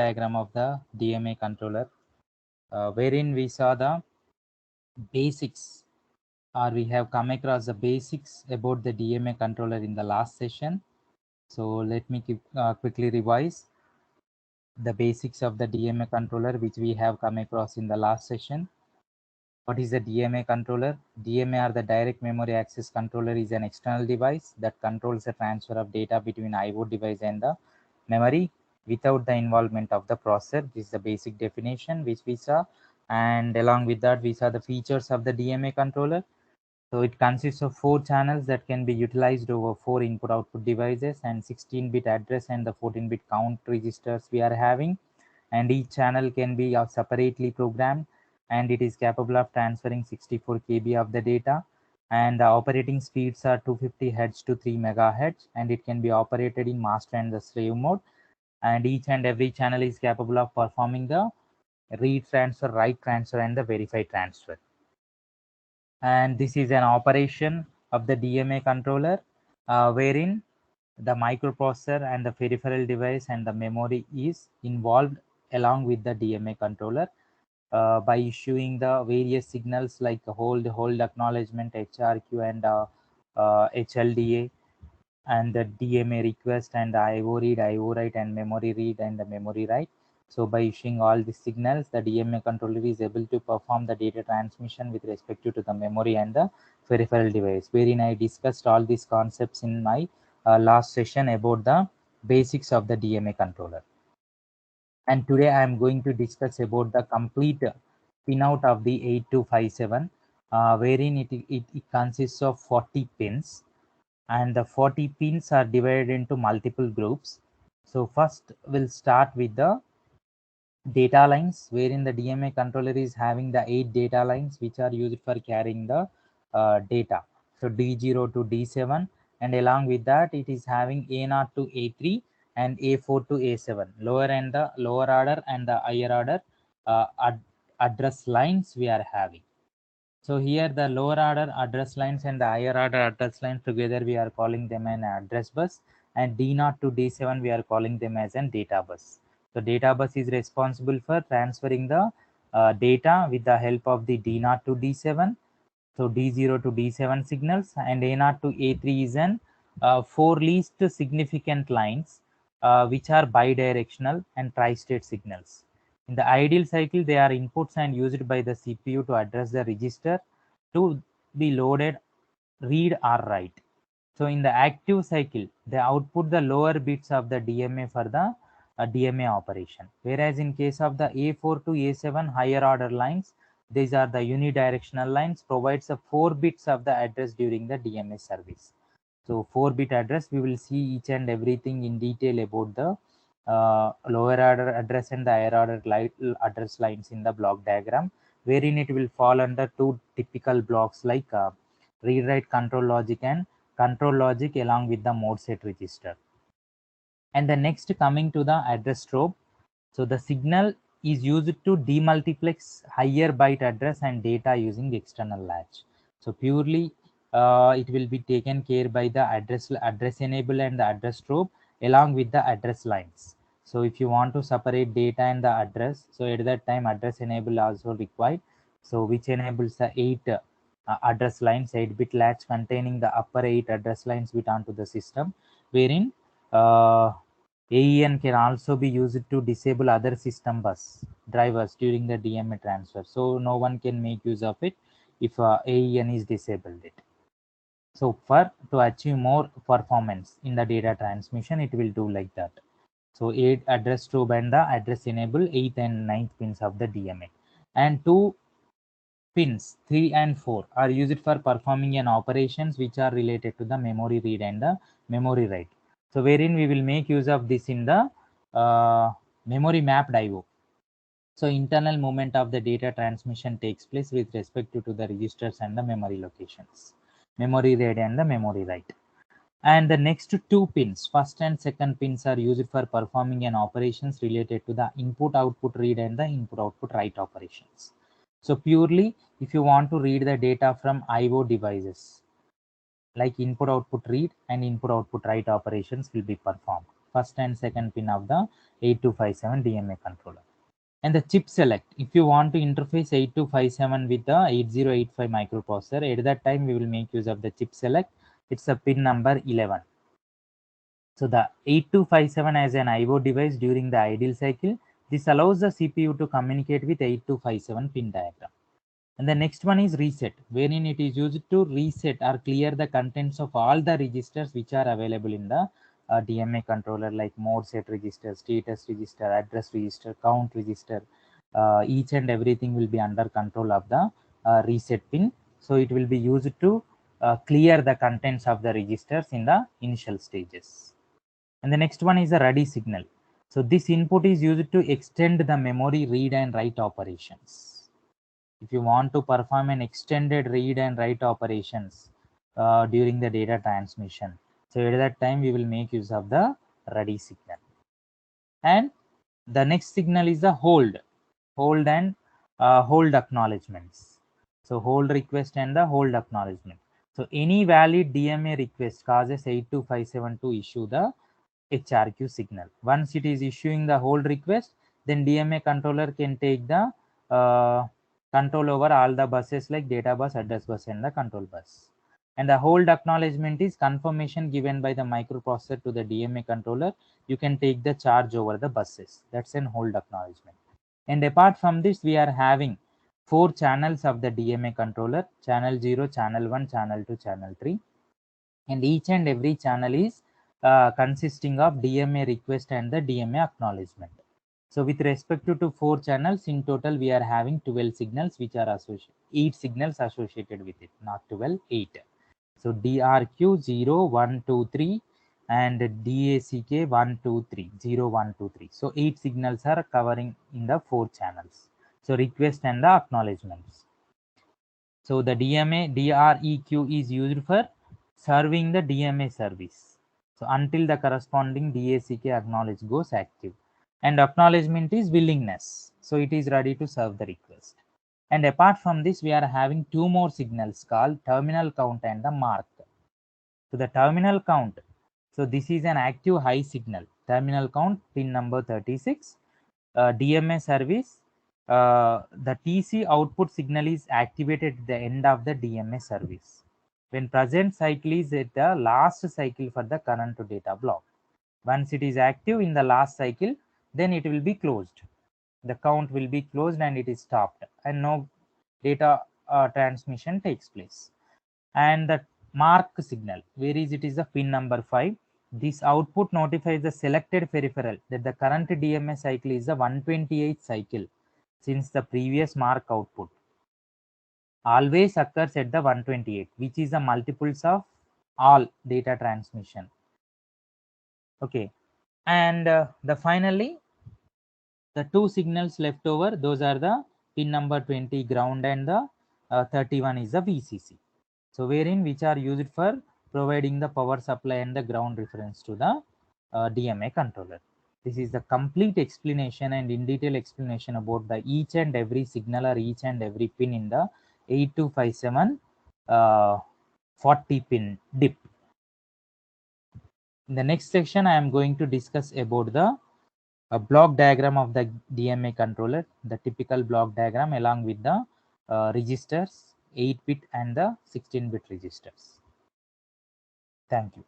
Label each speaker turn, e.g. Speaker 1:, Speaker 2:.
Speaker 1: diagram of the DMA controller, wherein we saw the basics, or we have come across the basics about the DMA controller in the last session. So let me quickly revise the basics of the DMA controller, which we have come across in the last session. What is the DMA controller? DMA, or the direct memory access controller, is an external device that controls the transfer of data between IO device and the memory without the involvement of the processor. This is the basic definition which we saw, and along with that we saw the features of the DMA controller. So it consists of 4 channels that can be utilized over 4 input output devices, and 16-bit address and the 14-bit count registers we are having, and each channel can be separately programmed, and it is capable of transferring 64 KB of the data, and the operating speeds are 250 Hz to 3 MHz, and it can be operated in master and the slave mode, and each and every channel is capable of performing the read transfer, write transfer, and the verify transfer. And this is an operation of the DMA controller, wherein the microprocessor and the peripheral device and the memory is involved along with the DMA controller, by issuing the various signals like hold acknowledgement, HRQ, and HLDA, and the DMA request, and the IO read, IO write, and memory read and the memory write. So by issuing all these signals, the DMA controller is able to perform the data transmission with respect to the memory and the peripheral device, wherein I discussed all these concepts in my last session about the basics of the DMA controller. And today I am going to discuss about the complete pinout of the 8257, wherein it consists of 40 pins, and the 40 pins are divided into multiple groups. So first we'll start with the data lines, wherein the DMA controller is having the 8 data lines which are used for carrying the data. So D0 to D7, and along with that it is having A0 to A3 and A4 to A7, lower order and the higher order address lines we are having. So here the lower order address lines and the higher order address lines together we are calling them an address bus, and D0 to D7 we are calling them as an data bus. So data bus is responsible for transferring the data with the help of the D0 to D7. So D0 to D7 signals, and A0 to A3 is an 4 least significant lines which are bidirectional and tri-state signals. In the ideal cycle, they are inputs and used by the CPU to address the register to be loaded, read or write. So in the active cycle, they output the lower bits of the DMA for the DMA operation. Whereas in case of the A4 to A7 higher order lines, these are the unidirectional lines, provides the 4 bits of the address during the DMA service. So 4-bit address, we will see each and everything in detail about the lower order address and the higher order address lines in the block diagram, wherein it will fall under 2 typical blocks like read write control logic and control logic along with the mode set register. And the next, coming to the address strobe. So the signal is used to demultiplex higher byte address and data using external latch. So purely it will be taken care by the address enable and the address strobe along with the address lines. So if you want to separate data and the address, so at that time address enable also required. So which enables the 8 address lines, 8-bit latch containing the upper 8 address lines bit onto the system, wherein AEN can also be used to disable other system bus drivers during the DMA transfer. So no one can make use of it if AEN is disabled it. So to achieve more performance in the data transmission, it will do like that. So 8 address strobe and the address enable 8th and 9th pins of the DMA, and 2 pins 3 and 4 are used for performing an operations which are related to the memory read and the memory write. So wherein we will make use of this in the memory mapped IO. So internal movement of the data transmission takes place with respect to the registers and the memory locations, memory read and the memory write. And the next 2 pins, first and second pins, are used for performing an operations related to the input output read and the input output write operations. So purely if you want to read the data from IO devices, like input output read and input output write operations will be performed. first and second pin of the 8257 DMA controller. And the chip select, if you want to interface 8257 with the 8085 microprocessor, at that time we will make use of the chip select. It's a pin number 11. So the 8257 as an IO device during the idle cycle, this allows the CPU to communicate with 8257 pin diagram. And the next one is reset, wherein it is used to reset or clear the contents of all the registers which are available in the DMA controller, like mode set register, status register, address register, count register. Each and everything will be under control of the reset pin. So it will be used to clear the contents of the registers in the initial stages. And the next one is a ready signal. So this input is used to extend the memory read and write operations. If you want to perform an extended read and write operations during the data transmission, so at that time we will make use of the ready signal. And the next signal is the hold and hold acknowledgements. So hold request and the hold acknowledgement. So any valid DMA request causes 8257 to issue the HRQ signal. Once it is issuing the hold request, then DMA controller can take the control over all the buses like data bus, address bus, and the control bus. And the hold acknowledgement is confirmation given by the microprocessor to the DMA controller. You can take the charge over the buses. That's an hold acknowledgement. And apart from this, we are having 4 channels of the DMA controller: channel 0, channel 1, channel 2, channel 3. And each and every channel is consisting of DMA request and the DMA acknowledgement. So with respect to 4 channels, in total we are having 12 signals which are associated, 8 signals associated with it, not 12, 8. So DRQ 0, 1, 2, 3 and DACK 1, 2, 3, 0, 1, 2, 3. So 8 signals are covering in the 4 channels. So request and the acknowledgements. So the DMA DREQ is used for serving the DMA service. So until the corresponding DACK acknowledge goes active. And acknowledgement is willingness. So it is ready to serve the request. And apart from this, we are having 2 more signals called terminal count and the mark. So the terminal count. So this is an active high signal. Terminal count pin number 36. DMA service. The TC output signal is activated at the end of the DMA service. When present cycle is at the last cycle for the current to data block. Once it is active in the last cycle, then it will be closed. The count will be closed and it is stopped, and no data transmission takes place. And the mark signal, where is it, is the pin number 5. This output notifies the selected peripheral that the current DMA cycle is the 128th cycle, since the previous mark output always occurs at the 128, which is the multiples of all data transmission. Okay, and the finally the 2 signals left over, those are the pin number 20 ground and the 31 is the VCC. So wherein which are used for providing the power supply and the ground reference to the DMA controller. This is the complete explanation and in detail explanation about the each and every signal or each and every pin in the 8257 40 pin DIP. In the next section, I am going to discuss about the block diagram of the DMA controller, the typical block diagram along with the registers, 8-bit and the 16-bit registers. Thank you.